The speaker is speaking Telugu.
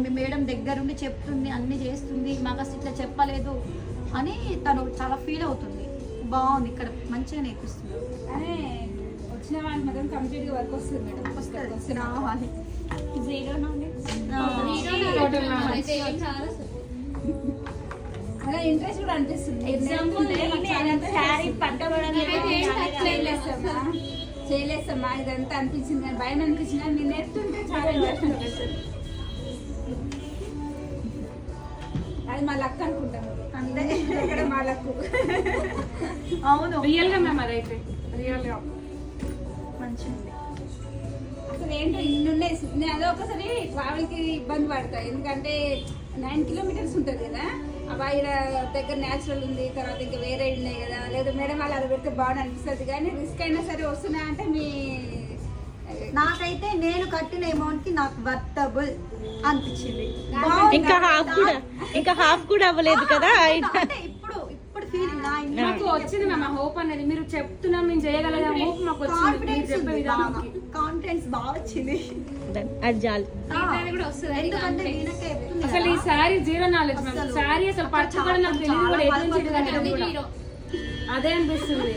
మీ మేడం దగ్గరుండి చెప్తుంది, అన్ని చేస్తుంది, మాకు అసలు ఇట్లా చెప్పలేదు అని తను చాలా ఫీల్ అవుతుంది. బాగుంది, ఇక్కడ మంచిగా నేర్పిస్తుంది. అదే వచ్చిన వాళ్ళకి మాత్రం కంప్లీట్గా వర్క్ వస్తుంది మేడం. వస్తుంది రావాలి. జీరో నాలెడ్జ్ అలా ఇంట్రెస్ట్ కూడా అనిపిస్తుంది. ఎగ్జాంపుల్ శారీ పట్టబడని చేయలేస్తామా ఇదంతా అనిపించింది, కానీ భయం అనిపించింది. కానీ నేను నేర్చుకుంటే చాలా ఇంట్రెస్ట్ అనిపిస్తుంది. అది మా లక్ అనుకుంటాము, అంతే ఇక్కడ మా లక్. అవును, రియల్ గా మేము అదైతే రియల్ గా మంచిది. అసలు ఏంటో ఇన్ని ఉన్నాయి. నేను అదే ఒకసారి ట్రావెల్కి ఇబ్బంది పడతా, ఎందుకంటే 9 kilometers ఉంటుంది కదా. అవి ఇక్కడ దగ్గర న్యాచురల్ ఉంది, తర్వాత ఇంకా వేరే ఉన్నాయి కదా. లేదా మేడం వాళ్ళు అది పెడితే బాగుంది అనిపిస్తుంది, కానీ రిస్క్ అయినా సరే వస్తున్నా అంటే మీ నాకైతే నేను కట్టిన అమౌంట్ కి నాకు వర్తబుల్ అనిపించింది. ఇంకా హాఫ్ కూడా అవ్వలేదు కదా. అంటే ఇప్పుడు ఫీలింగ్ మాకు వచ్చింది మ్యామ్ ఆ హోప్ అనేది. మీరు చెప్తున్నా మేము చేయగలిగే హోప్ మాకు వచ్చింది. మీరు చెప్పే విధానానికి కాన్ఫిడెన్స్ బాగా వచ్చింది. అది చాలు. కూడా వస్తుంది. ఎందుకంటే నేనకే చెప్తుంది అసలు ఈ sari zero knowledge ma'am. Sari అసలు పట్టుకోవడం నాకు తెలియదు కూడా, ఎటు నుంచి ఎటు కట్టడం కూడా. అదే అనిపిస్తుంది.